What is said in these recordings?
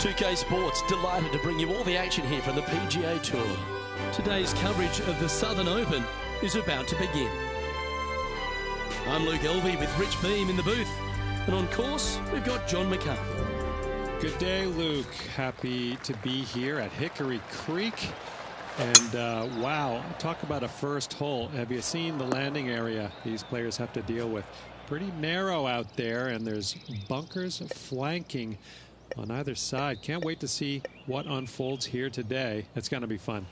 2K Sports, delighted to bring you all the action here from the PGA Tour. Today's coverage of the Southern Open is about to begin. I'm Luke Elvey with Rich Beam in the booth. And on course, we've got John McCarthy. Good day, Luke. Happy to be here at Hickory Creek. And wow, talk about a first hole. Have you seen the landing area these players have to deal with? Pretty narrow out there, and there's bunkers flanking on either side. Can't wait to see what unfolds here today. It's going to be fun.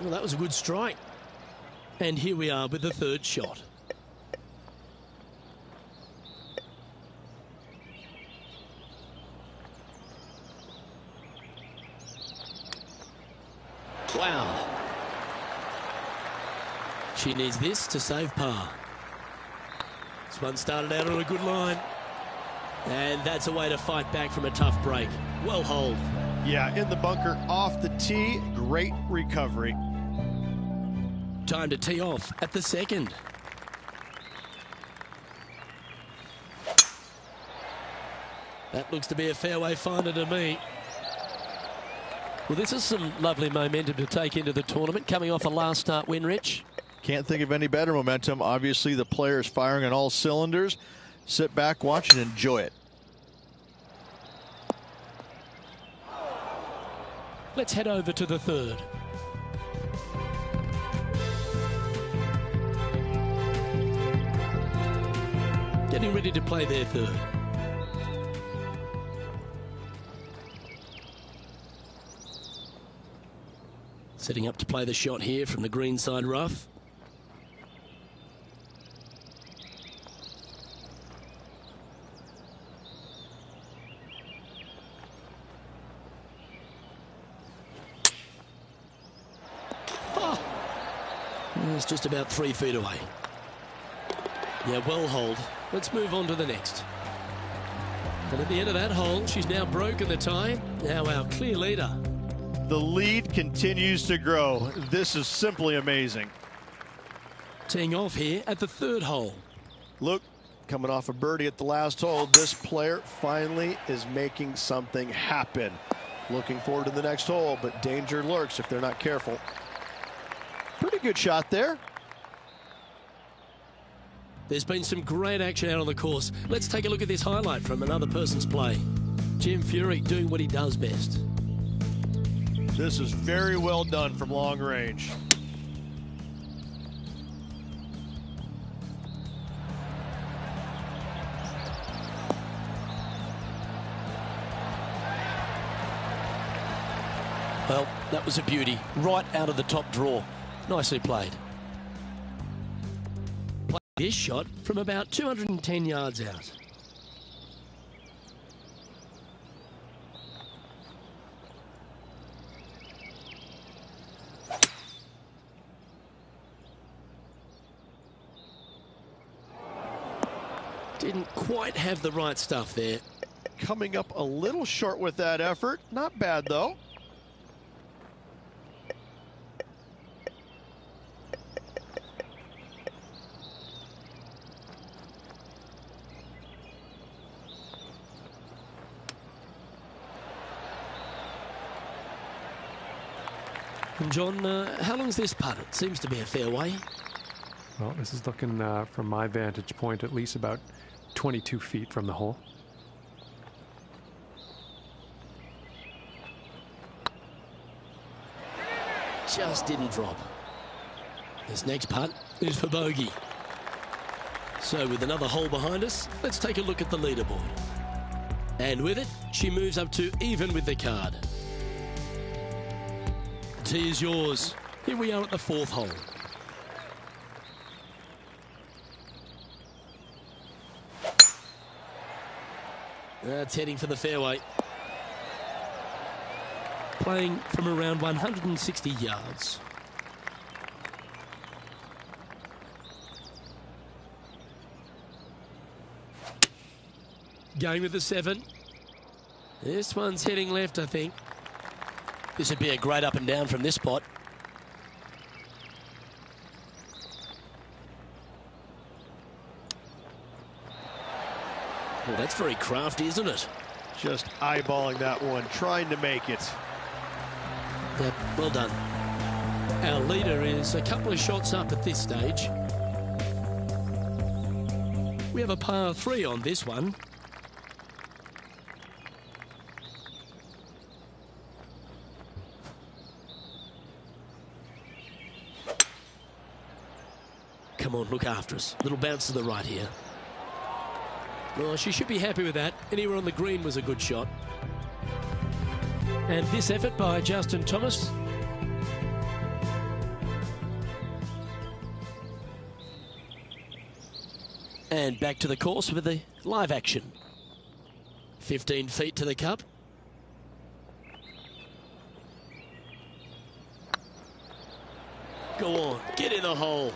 Well, that was a good strike. And here we are with the third shot. Wow. She needs this to save par. This one started out on a good line. And that's a way to fight back from a tough break. Well holed. Yeah, in the bunker off the tee. Great recovery. Time to tee off at the second. That looks to be a fairway finder to me. Well, this is some lovely momentum to take into the tournament, coming off a last start win, Rich. Can't think of any better momentum. Obviously, the players firing on all cylinders. Sit back, watch, and enjoy it. Let's head over to the third. Getting ready to play their third. Setting up to play the shot here from the greenside rough. Oh. It's just about 3 feet away. Yeah, well holed. Let's move on to the next. And at the end of that hole, she's now broken the tie. Now our clear leader. The lead continues to grow. This is simply amazing. Teeing off here at the third hole. Look, coming off a birdie at the last hole, this player finally is making something happen. Looking forward to the next hole, but danger lurks if they're not careful. Pretty good shot there. There's been some great action out on the course. Let's take a look at this highlight from another person's play. Jim Furyk doing what he does best. This is very well done from long range. Well, that was a beauty. Right out of the top draw. Nicely played. Play this shot from about 210 yards out. Didn't quite have the right stuff there. Coming up a little short with that effort. Not bad, though. And John, how long's this putt? It seems to be a fair way. Well, this is looking from my vantage point at least about 22 feet from the hole. Just didn't drop. This next putt is for bogey. So with another hole behind us, let's take a look at the leaderboard. And with it, she moves up to even with the card. The tee is yours. Here we are at the fourth hole. That's heading for the fairway. Playing from around 160 yards. Going with the 7. This one's heading left, I think. This would be a great up and down from this spot. Well, that's very crafty, isn't it? Just eyeballing that one, trying to make it. Yep, well done. Our leader is a couple of shots up at this stage. We have a par 3 on this one. Come on, look after us. Little bounce to the right here. Well, she should be happy with that. Anywhere on the green was a good shot. And this effort by Justin Thomas. And back to the course with the live action. 15 feet to the cup. Go on, get in the hole.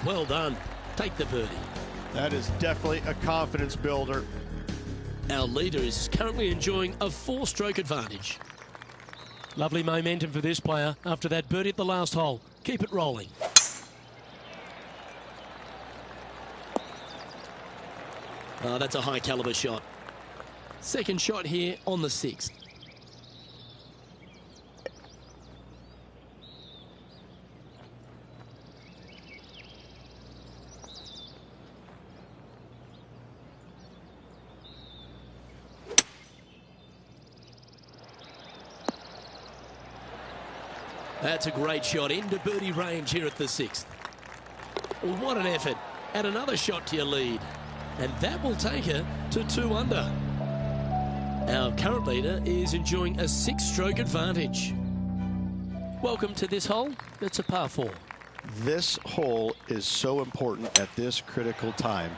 Well done. Take the birdie. That is definitely a confidence builder. Our leader is currently enjoying a 4-stroke advantage. Lovely momentum for this player after that birdie at the last hole. Keep it rolling. Oh, that's a high caliber shot. Second shot here on the 6th. That's a great shot into birdie range here at the 6th. Well, what an effort. Add another shot to your lead. And that will take her to 2 under. Our current leader is enjoying a 6-stroke advantage. Welcome to this hole. It's a par 4. This hole is so important at this critical time.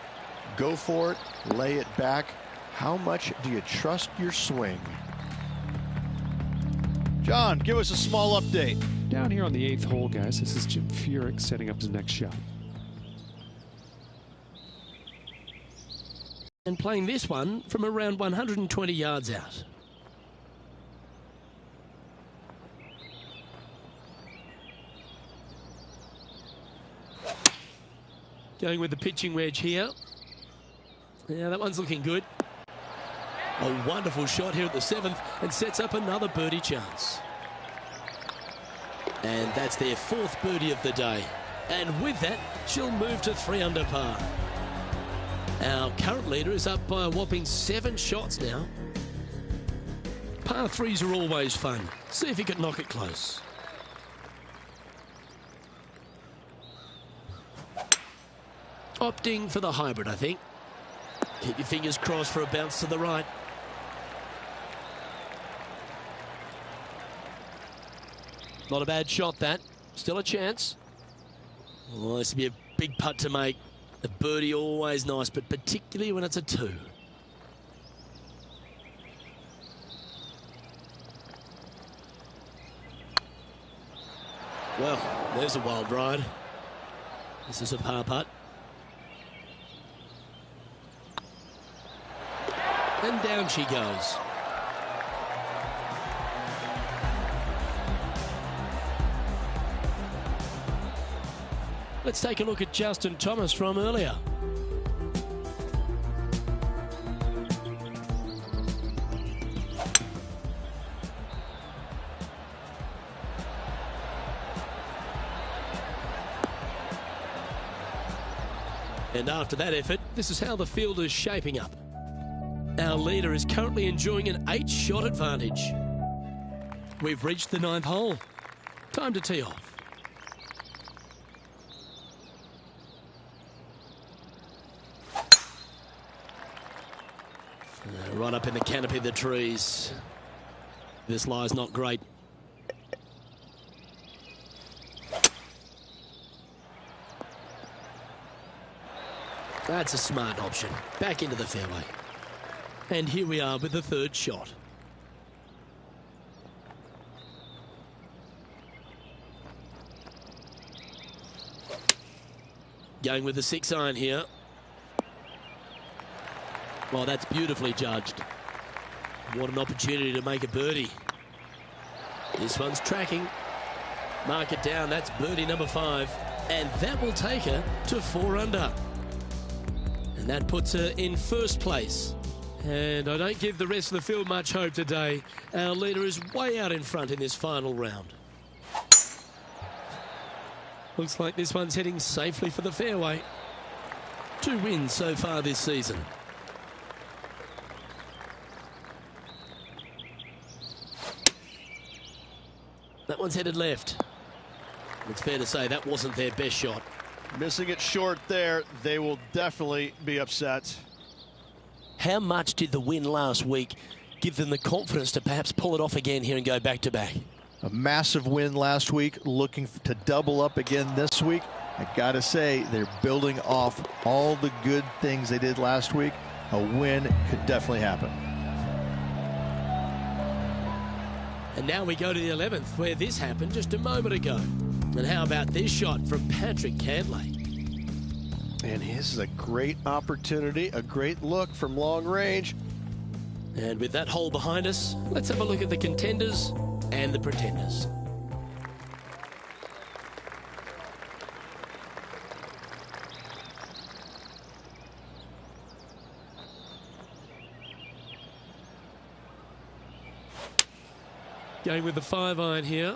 Go for it, lay it back. How much do you trust your swing? John, give us a small update. Down here on the 8th hole, guys, this is Jim Furyk setting up his next shot. And playing this one from around 120 yards out. Going with the pitching wedge here. Yeah, that one's looking good. A wonderful shot here at the 7th and sets up another birdie chance. And that's their 4th birdie of the day. And with that, she'll move to 3 under par. Our current leader is up by a whopping 7 shots now. Par 3s are always fun. See if you can knock it close. Opting for the hybrid, I think. Keep your fingers crossed for a bounce to the right. Not a bad shot, that. Still a chance. Oh, this would be a big putt to make. A birdie always nice, but particularly when it's a 2. Well, there's a wild ride. This is a par putt. And down she goes. Let's take a look at Justin Thomas from earlier. And after that effort, this is how the field is shaping up. Our leader is currently enjoying an 8-shot advantage. We've reached the 9th hole. Time to tee off. Right up in the canopy of the trees. This lie's not great. That's a smart option. Back into the fairway. And here we are with the 3rd shot. Going with the 6-iron here. Well, that's beautifully judged. What an opportunity to make a birdie. This one's tracking. Mark it down. That's birdie number 5. And that will take her to 4 under. And that puts her in first place. And I don't give the rest of the field much hope today. Our leader is way out in front in this final round. Looks like this one's heading safely for the fairway. 2 wins so far this season. That one's headed left. It's fair to say that wasn't their best shot. Missing it short there, they will definitely be upset. How much did the win last week give them the confidence to perhaps pull it off again here and go back-to-back? A massive win last week, looking to double up again this week. I gotta say, they're building off all the good things they did last week. A win could definitely happen. And now we go to the 11th, where this happened just a moment ago. And how about this shot from Patrick Cantlay? And this is a great opportunity, a great look from long range. And with that hole behind us, let's have a look at the contenders and the pretenders. Going with the 5-iron here.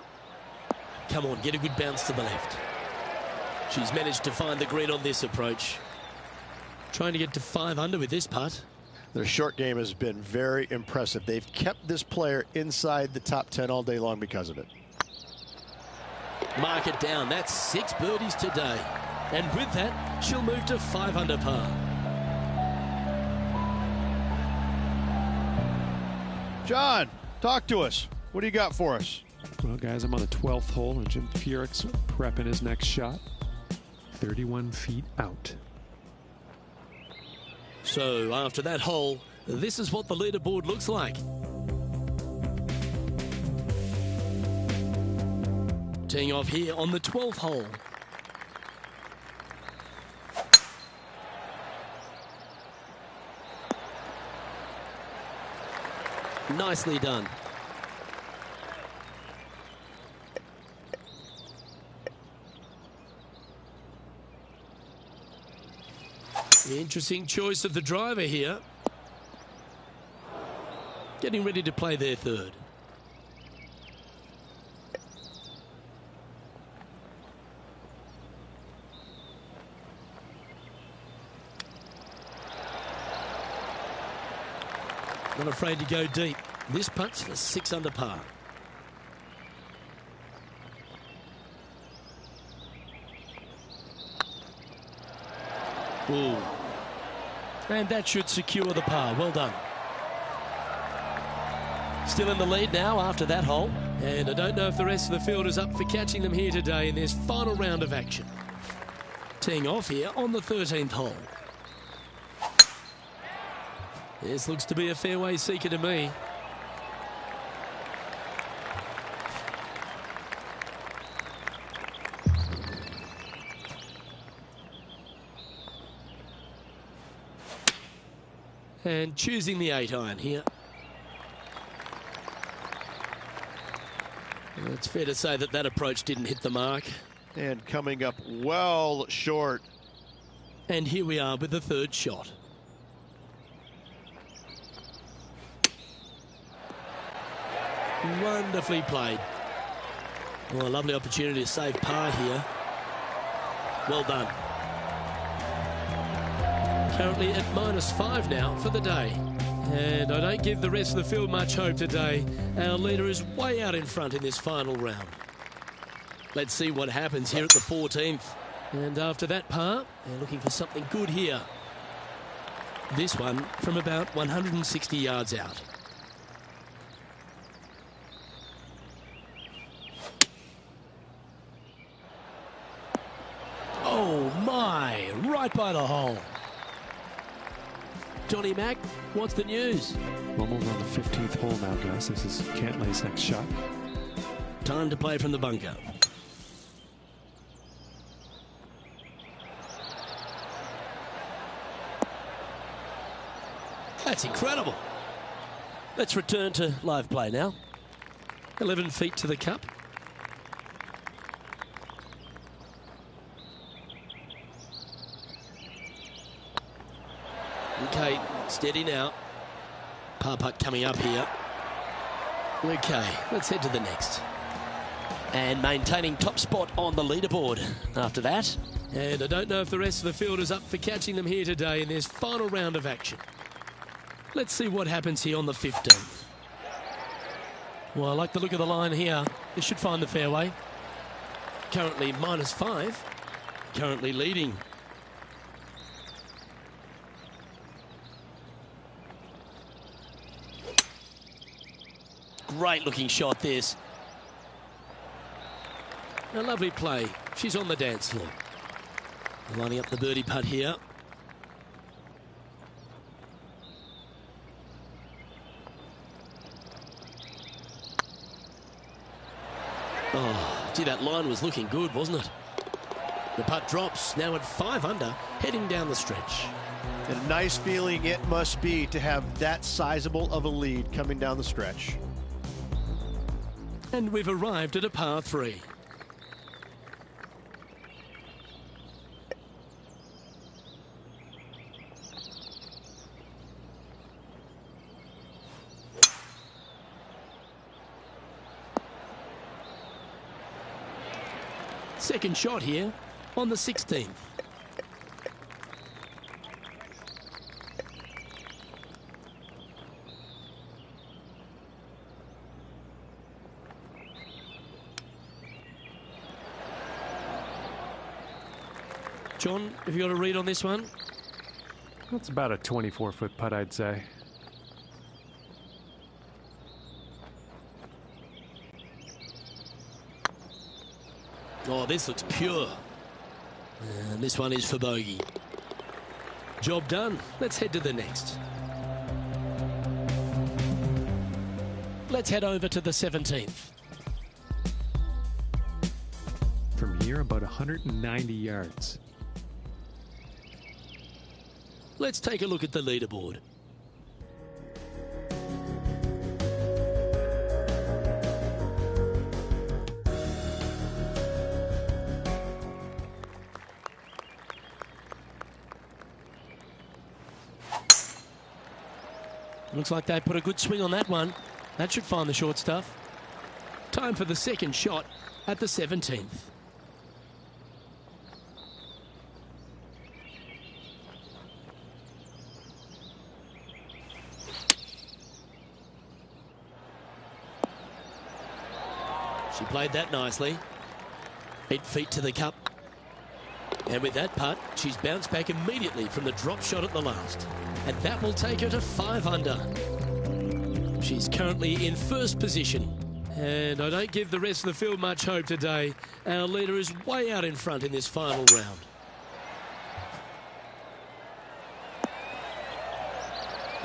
Come on, get a good bounce to the left. She's managed to find the green on this approach. Trying to get to 5 under with this putt. Their short game has been very impressive. They've kept this player inside the top 10 all day long because of it. Mark it down. That's 6 birdies today. And with that, she'll move to 5 under par. John, talk to us. What do you got for us? Well, guys, I'm on the 12th hole, and Jim Furyk's prepping his next shot. 31 feet out. So after that hole, this is what the leaderboard looks like. Teeing off here on the 12th hole. Nicely done. Interesting choice of the driver here. Getting ready to play their third. Not afraid to go deep. This putt's for 6 under par. Ooh. And that should secure the par. Well done. Still in the lead now after that hole. And I don't know if the rest of the field is up for catching them here today in this final round of action. Teeing off here on the 13th hole. This looks to be a fairway seeker to me. And choosing the 8-iron here. It's fair to say that that approach didn't hit the mark. And coming up well short. And here we are with the third shot. Wonderfully played. Well, a lovely opportunity to save par here. Well done. Currently at -5 now for the day. And I don't give the rest of the field much hope today. Our leader is way out in front in this final round. Let's see what happens here at the 14th. And after that par, they're looking for something good here. This one from about 160 yards out. Oh my, right by the hole. Johnny Mack, what's the news? Almost on the 15th hole now, guys. This is Cantlay's next shot. Time to play from the bunker. That's incredible. Let's return to live play now. 11 feet to the cup. Okay, steady now. Par putt coming up here. Okay, let's head to the next. And maintaining top spot on the leaderboard after that. And I don't know if the rest of the field is up for catching them here today in this final round of action. Let's see what happens here on the 15th. Well, I like the look of the line here. This should find the fairway. Currently -5. Currently leading. Great looking shot this. A lovely play. She's on the dance floor. Lining up the birdie putt here. Oh, gee, that line was looking good, wasn't it? The putt drops, now at 5 under, heading down the stretch. And a nice feeling it must be to have that sizable of a lead coming down the stretch. And we've arrived at a par 3. Second shot here on the 16th. John, have you got a read on this one? That's about a 24-foot putt, I'd say. Oh, this looks pure. And this one is for bogey. Job done. Let's head to the next. Let's head over to the 17th. From here, about 190 yards. Let's take a look at the leaderboard. Looks like they put a good swing on that one. That should find the short stuff. Time for the second shot at the 17th. She played that nicely. 8 feet to the cup. And with that putt, she's bounced back immediately from the drop shot at the last. And that will take her to 5 under. She's currently in first position. And I don't give the rest of the field much hope today. Our leader is way out in front in this final round.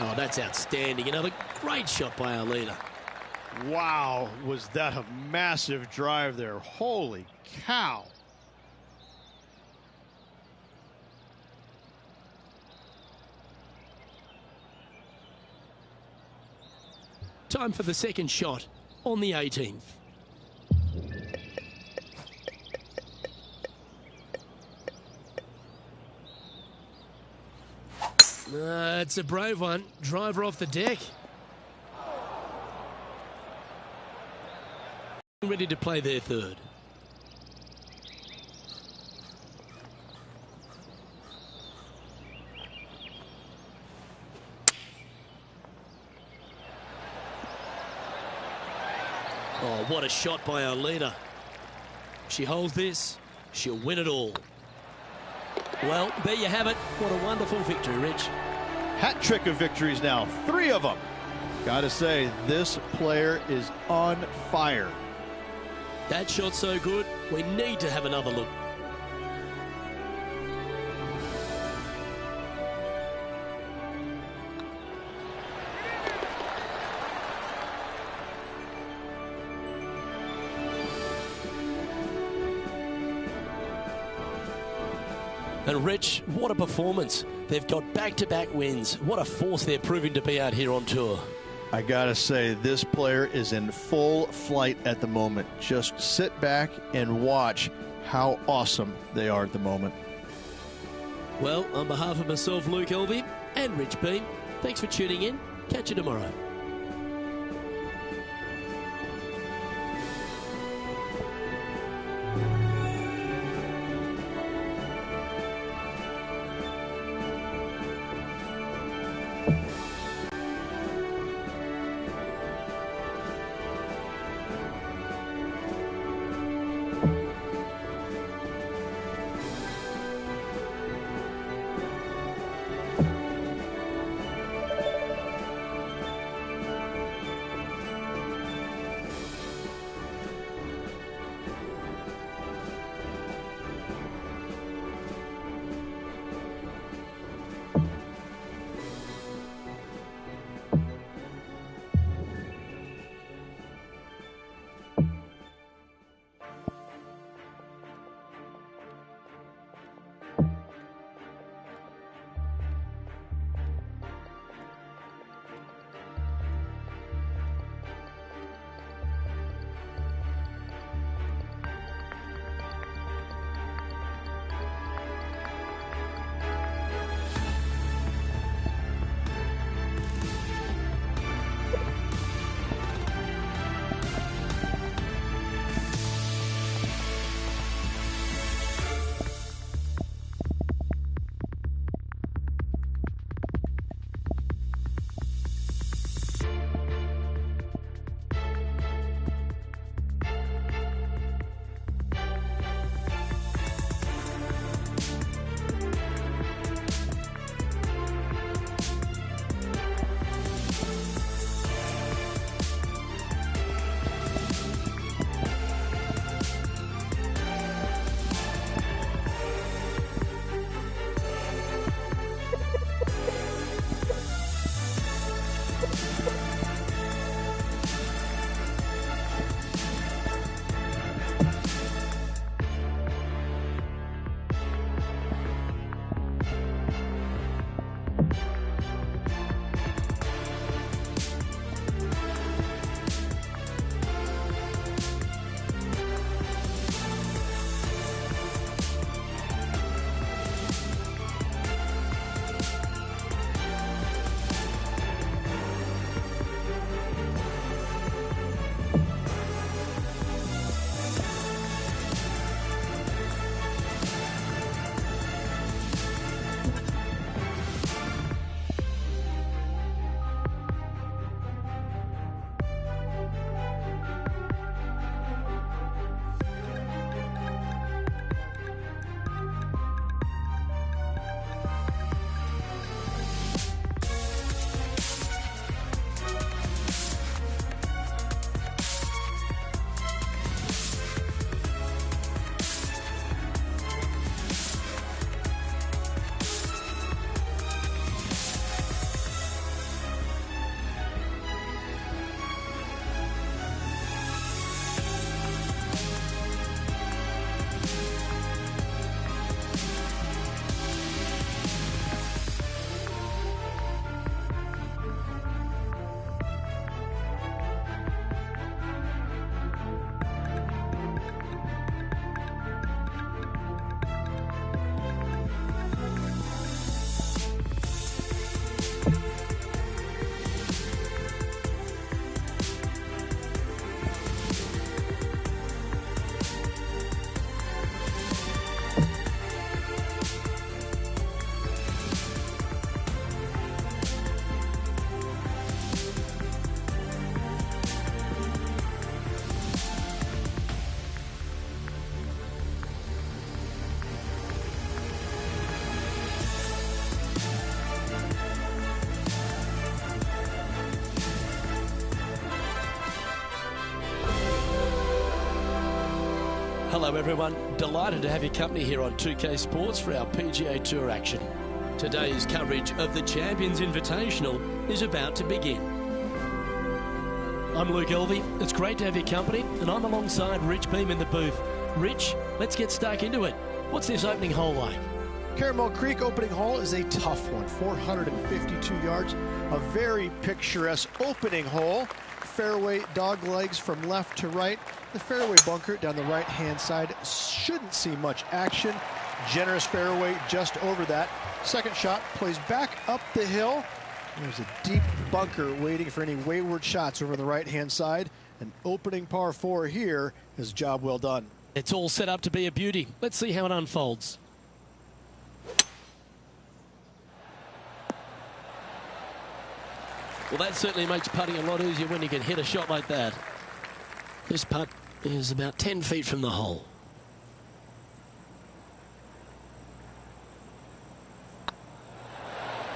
Oh, that's outstanding. Another great shot by our leader. Wow, was that a massive drive there. Holy cow. Time for the second shot on the 18th. It's a brave one. Driver off the deck. Ready to play their third. Oh, what a shot by our leader. She holds this, she'll win it all. Well, there you have it. What a wonderful victory, Rich. Hat trick of victories now, 3 of them. Gotta say, this player is on fire. That shot so good, we need to have another look. And Rich, what a performance. They've got back-to-back wins. What a force they're proving to be out here on tour. I gotta say, this player is in full flight at the moment. Just sit back and watch how awesome they are at the moment. Well, on behalf of myself, Luke Elvey, and Rich Beam. Thanks for tuning in. Catch you tomorrow. Hello everyone, delighted to have your company here on 2K Sports for our PGA Tour action. Today's coverage of the Champions Invitational is about to begin. I'm Luke Elvey, it's great to have your company, and I'm alongside Rich Beam in the booth. Rich, let's get stuck into it. What's this opening hole like? Caramel Creek opening hole is a tough one, 452 yards, a very picturesque opening hole. Fairway dog legs from left to right. The fairway bunker down the right-hand side shouldn't see much action. Generous fairway just over that. Second shot plays back up the hill. There's a deep bunker waiting for any wayward shots over the right-hand side. An opening par 4 here is a job well done. It's all set up to be a beauty. Let's see how it unfolds. Well, that certainly makes putting a lot easier when you can hit a shot like that. This putt is about 10 feet from the hole.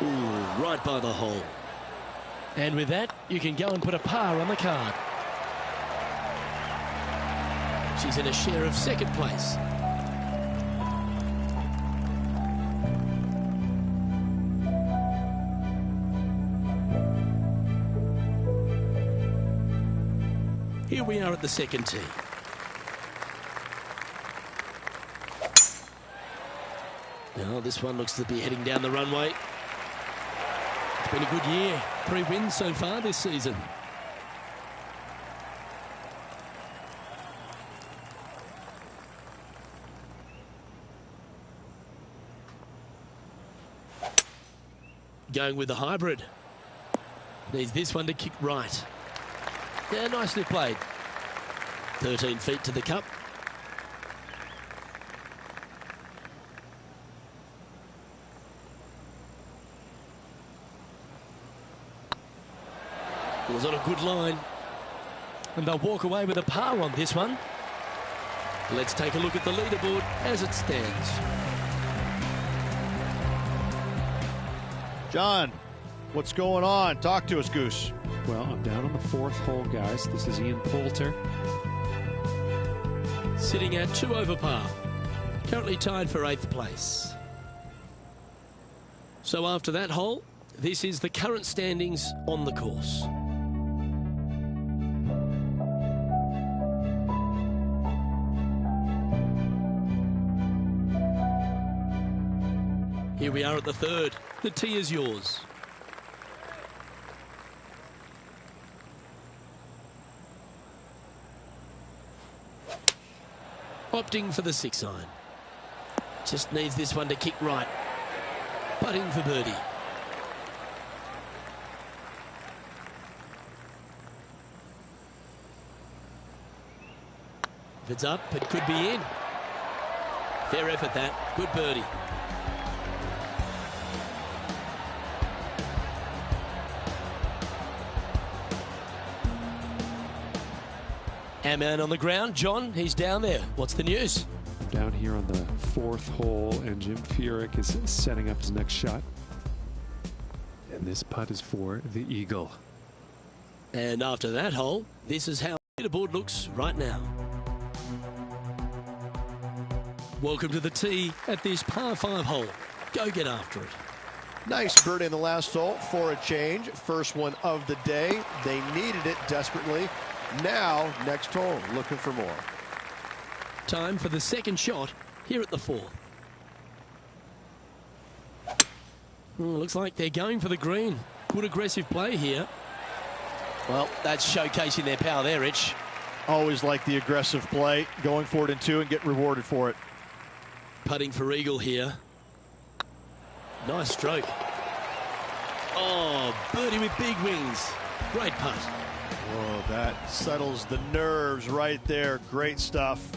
Ooh, right by the hole. And with that, you can go and put a par on the card. She's in a share of second place. Here we are at the second tee. Now this one looks to be heading down the runway. It's been a good year. 3 wins so far this season. Going with the hybrid. Needs this one to kick right. Yeah, nicely played. 13 feet to the cup. It was on a good line. And they'll walk away with a par on this one. Let's take a look at the leaderboard as it stands. John, what's going on? Talk to us, Goose. Well, I'm down on the 4th hole, guys. This is Ian Poulter. Sitting at 2 over par. Currently tied for 8th place. So after that hole, this is the current standings on the course. Here we are at the 3rd. The tee is yours. Opting for the 6 iron. Just needs this one to kick right. Putting for birdie. If it's up, it could be in. Fair effort that. Good birdie. Our man on the ground, John, he's down there. What's the news? Down here on the 4th hole, and Jim Furyk is setting up his next shot. And this putt is for the eagle. And after that hole, this is how the leaderboard looks right now. Welcome to the tee at this par 5 hole. Go get after it. Nice birdie in the last hole for a change. First one of the day. They needed it desperately. Now, next hole, looking for more. Time for the second shot here at the 4th. Looks like they're going for the green. Good aggressive play here. Well, that's showcasing their power there, Rich. Always like the aggressive play, going for it in 2 and get rewarded for it. Putting for eagle here. Nice stroke. Oh, birdie with big wings. Great putt. Whoa, that settles the nerves right there. Great stuff.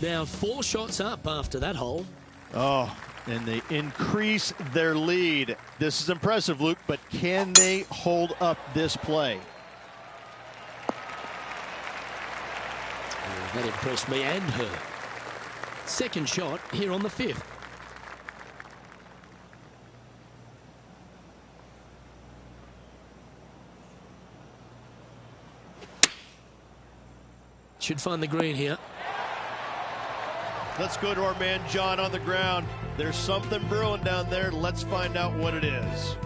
Now 4 shots up after that hole. Oh, and they increase their lead. This is impressive, Luke, but can they hold up this play? That impressed me and her. Second shot here on the 5th. Should find the green here. Let's go to our man John on the ground. There's something brewing down there. Let's find out what it is.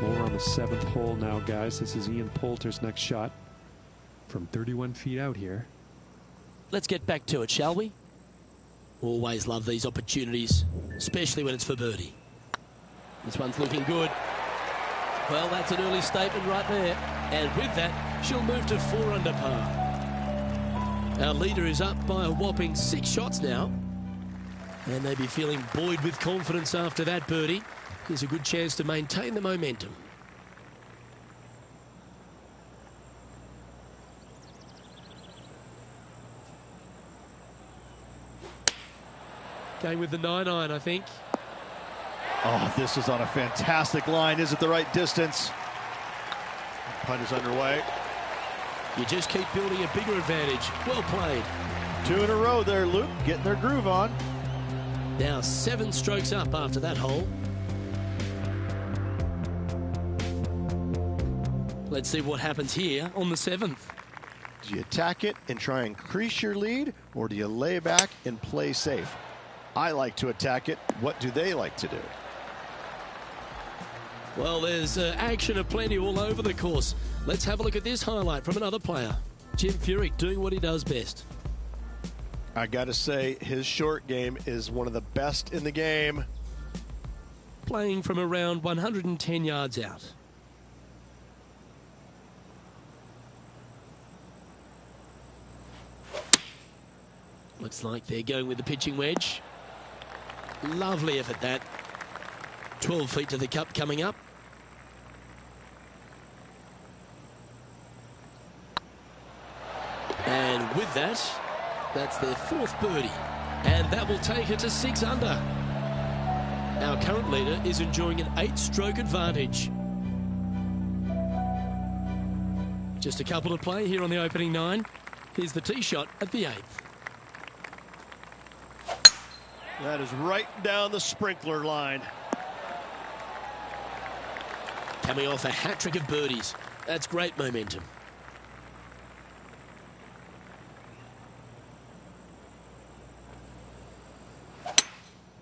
Well, we're on the 7th hole now, guys. This is Ian Poulter's next shot from 31 feet out here. Let's get back to it, shall we? Always love these opportunities, especially when it's for birdie. This one's looking good. Well, that's an early statement right there. And with that, she'll move to 4 under par. Our leader is up by a whopping 6 shots now. And they'd be feeling buoyed with confidence after that birdie. Here's a good chance to maintain the momentum. Going with the 9-iron, I think. Oh, this is on a fantastic line. Is it the right distance? Putt is underway. You just keep building a bigger advantage. Well played. 2 in a row there, Luke. Getting their groove on. Now 7 strokes up after that hole. Let's see what happens here on the 7th. Do you attack it and try and increase your lead, or do you lay back and play safe? I like to attack it. What do they like to do? Well, there's action aplenty all over the course. Let's have a look at this highlight from another player. Jim Furyk doing what he does best. I got to say, his short game is one of the best in the game. Playing from around 110 yards out. Looks like they're going with the pitching wedge. Lovely effort that. 12 feet to the cup coming up. And with that, that's their 4th birdie. And that will take her to 6 under. Our current leader is enjoying an 8-stroke advantage. Just a couple to play here on the opening 9. Here's the tee shot at the 8th. That is right down the sprinkler line. Coming off a hat-trick of birdies. That's great momentum.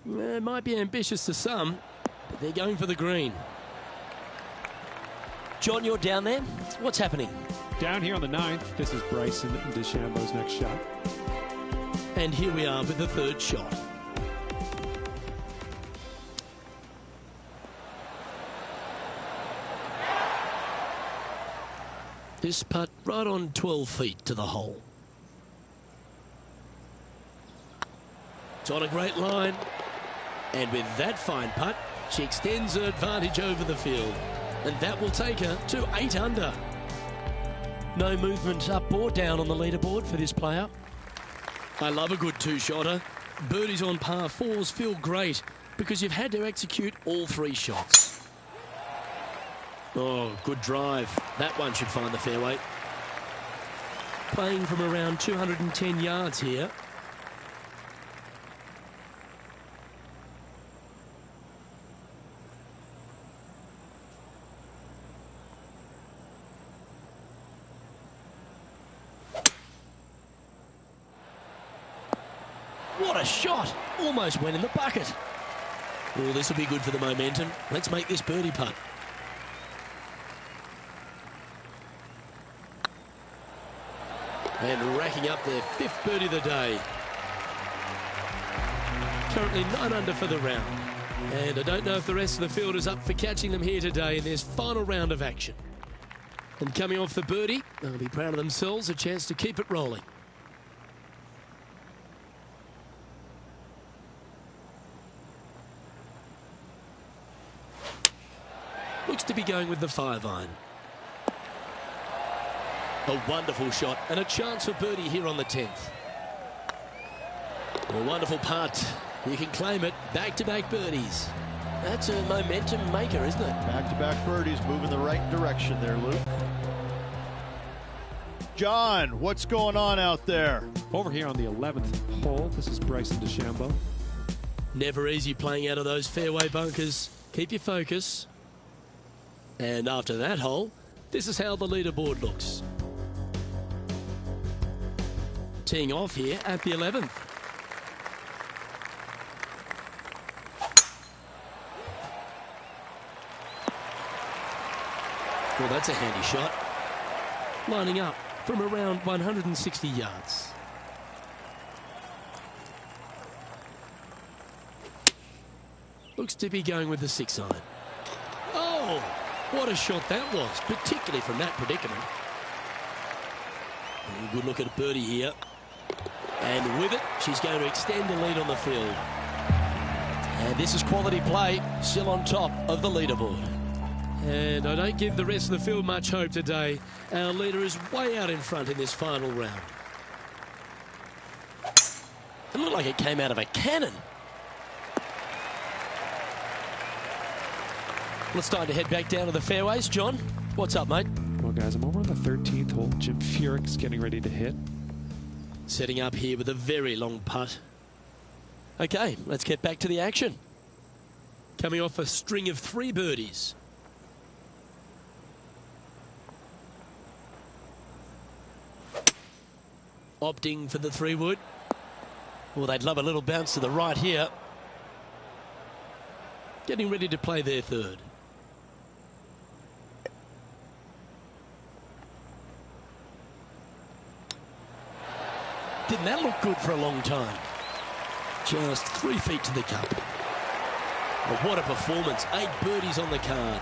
It might be ambitious to some, but they're going for the green. John, you're down there. What's happening? Down here on the 9th, this is Bryson DeChambeau's next shot. And here we are with the 3rd shot. This putt right on 12 feet to the hole. It's on a great line. And with that fine putt, she extends her advantage over the field. And that will take her to 8 under. No movement up or down on the leaderboard for this player. I love a good 2-shotter. Birdies on par 4s feel great because you've had to execute all 3 shots. Oh, good drive. That one should find the fairway. Playing from around 210 yards here. What a shot! Almost went in the bucket. Oh, this will be good for the momentum. Let's make this birdie putt. And racking up their 5th birdie of the day. Currently 9 under for the round. And I don't know if the rest of the field is up for catching them here today in this final round of action. And coming off the birdie, they'll be proud of themselves, a chance to keep it rolling. Looks to be going with the 5-iron. A wonderful shot and a chance for birdie here on the 10th. A wonderful putt. You can claim it. Back-to-back birdies. That's a momentum maker, isn't it? Back-to-back birdies, moving the right direction there, Luke. John, what's going on out there? Over here on the 11th hole, this is Bryson DeChambeau. Never easy playing out of those fairway bunkers. Keep your focus. And after that hole, this is how the leaderboard looks. Teeing off here at the 11th. Well, that's a handy shot. Lining up from around 160 yards. Looks to be going with the 6-iron. Oh, what a shot that was, particularly from that predicament. Good look at a birdie here. And with it, she's going to extend the lead on the field. And this is quality play, still on top of the leaderboard. And I don't give the rest of the field much hope today. Our leader is way out in front in this final round. It looked like it came out of a cannon. Well, it's time to head back down to the fairways. John, what's up, mate? Well, guys, I'm over on the 13th hole. Jim Furyk's getting ready to hit. Setting up here with a very long putt. Okay, let's get back to the action. Coming off a string of 3 birdies. Opting for the 3-wood. Well, they'd love a little bounce to the right here. Getting ready to play their 3rd. Didn't that look good for a long time? Just 3 feet to the cup. Well, what a performance. 8 birdies on the card.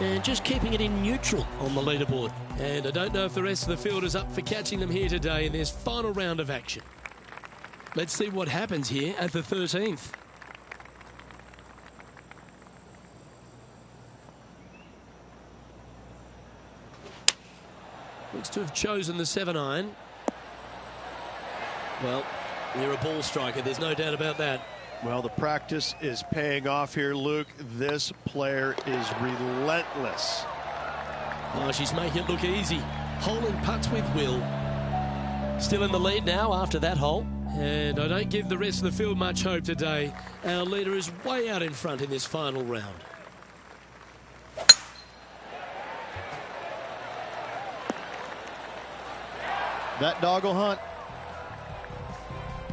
And just keeping it in neutral on the leaderboard. And I don't know if the rest of the field is up for catching them here today in this final round of action. Let's see what happens here at the 13th. Looks to have chosen the 7-iron. Well, you're a ball striker, there's no doubt about that. Well, the practice is paying off here, Luke. This player is relentless. Oh, she's making it look easy. Holding putts with will. Still in the lead now after that hole. And I don't give the rest of the field much hope today. Our leader is way out in front in this final round. That dog will hunt.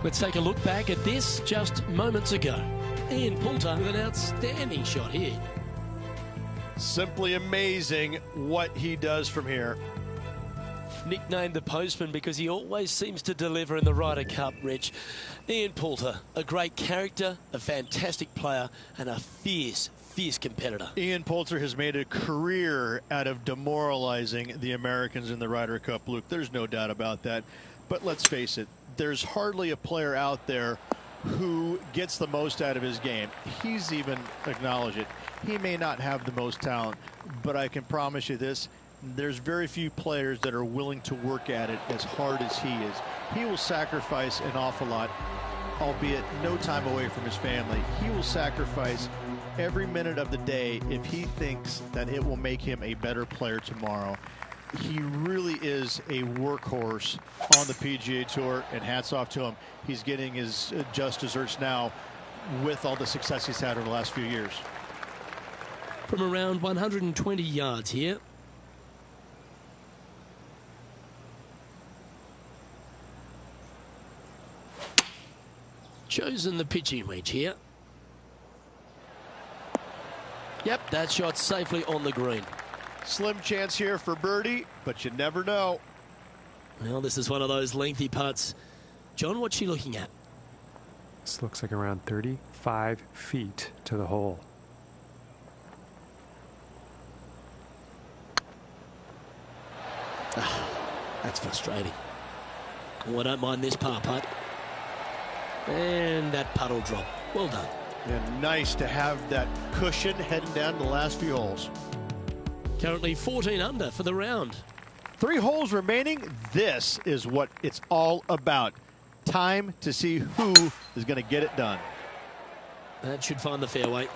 Let's take a look back at this just moments ago. Ian Poulter with an outstanding shot here. Simply amazing what he does from here. Nicknamed the Postman because he always seems to deliver in the Ryder Cup, Rich. Ian Poulter, a great character, a fantastic player, and a fierce competitor. Ian Poulter has made a career out of demoralizing the Americans in the Ryder Cup, Luke. There's no doubt about that. But let's face it, there's hardly a player out there who gets the most out of his game. He's even acknowledged it. He may not have the most talent, but I can promise you this, there's very few players that are willing to work at it as hard as he is. He will sacrifice an awful lot, albeit no time away from his family. He will sacrifice every minute of the day if he thinks that it will make him a better player tomorrow. He really is a workhorse on the PGA Tour, and hats off to him. He's getting his just desserts now with all the success he's had over the last few years. From around 120 yards here. Chosen the pitching wedge here. Yep, that shot safely on the green. Slim chance here for birdie, but you never know. Well, this is one of those lengthy putts. John, what's she looking at? This looks like around 35 feet to the hole. That's frustrating. Oh, I don't mind this par putt. And that putt will drop. Well done. And nice to have that cushion heading down the last few holes. Currently 14 under for the round. 3 holes remaining. This is what it's all about. Time to see who is going to get it done. That should find the fairway.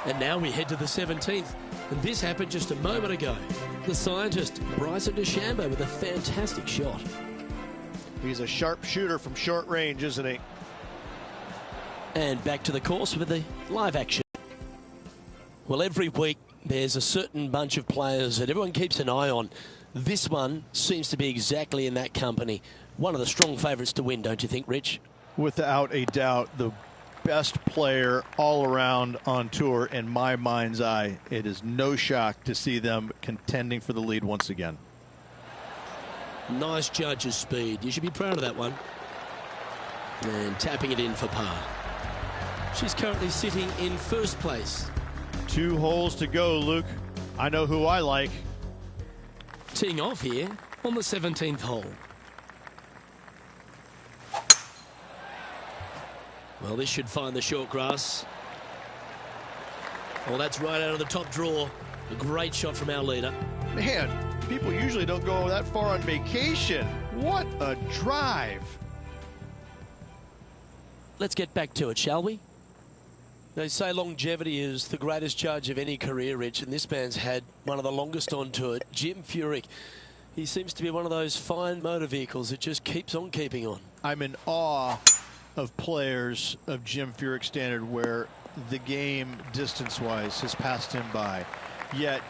And now we head to the 17th. And this happened just a moment ago. The scientist, Bryson DeChambeau, with a fantastic shot. He's a sharp shooter from short range, isn't he? And back to the course with the live action. Well, every week there's a certain bunch of players that everyone keeps an eye on. This one seems to be exactly in that company. One of the strong favourites to win, don't you think, Rich? Without a doubt, the best player all around on tour in my mind's eye. It is no shock to see them contending for the lead once again. Nice judge's speed. You should be proud of that one. And tapping it in for par. She's currently sitting in first place. 2 holes to go, Luke. I know who I like. Teeing off here on the 17th hole. Well, this should find the short grass. Well, that's right out of the top drawer. A great shot from our leader. Man, people usually don't go that far on vacation. What a drive. Let's get back to it, shall we? They say longevity is the greatest judge of any career, Rich, and this man's had one of the longest on tour. Jim Furyk. He seems to be one of those fine motor vehicles that just keeps on keeping on. I'm in awe of players of Jim Furyk's standard where the game, distance-wise, has passed him by. Yet,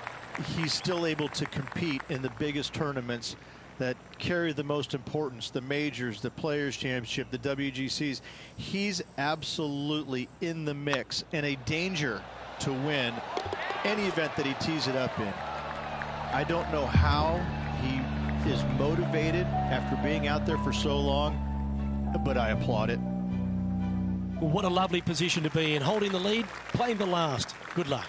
he's still able to compete in the biggest tournaments that carry the most importance, the majors, the Players' Championship, the WGCs. He's absolutely in the mix and a danger to win any event that he tees it up in. I don't know how he is motivated after being out there for so long, but I applaud it. Well, what a lovely position to be in, holding the lead, playing the last. Good luck.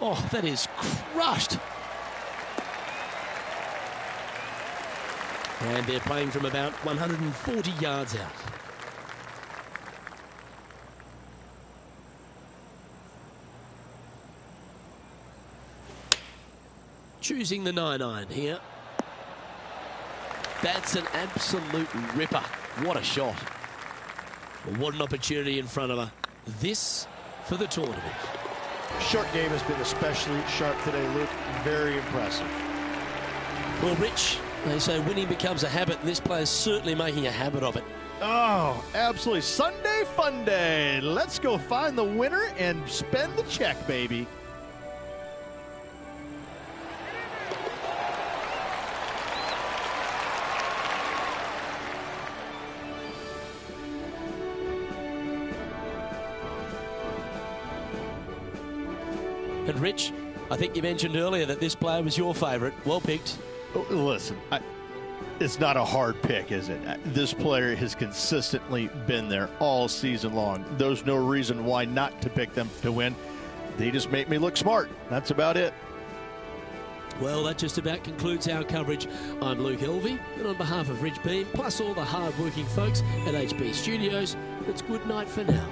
Oh, that is crushed. And they're playing from about 140 yards out. Choosing the 9-iron here. That's an absolute ripper. What a shot. Well, what an opportunity in front of her. This for the tournament. Short game has been especially sharp today, Luke. Very impressive. Well, Rich, they say winning becomes a habit, and this player's certainly making a habit of it. Oh, absolutely. Sunday fun day. Let's go find the winner and spend the check, baby. And Rich, I think you mentioned earlier that this player was your favourite. Well picked. Listen, it's not a hard pick, is it? This player has consistently been there all season long. There's no reason why not to pick them to win. They just make me look smart. That's about it. Well, that just about concludes our coverage. I'm Luke Elvey, and on behalf of Rich Beam, plus all the hard-working folks at HB Studios, it's good night for now.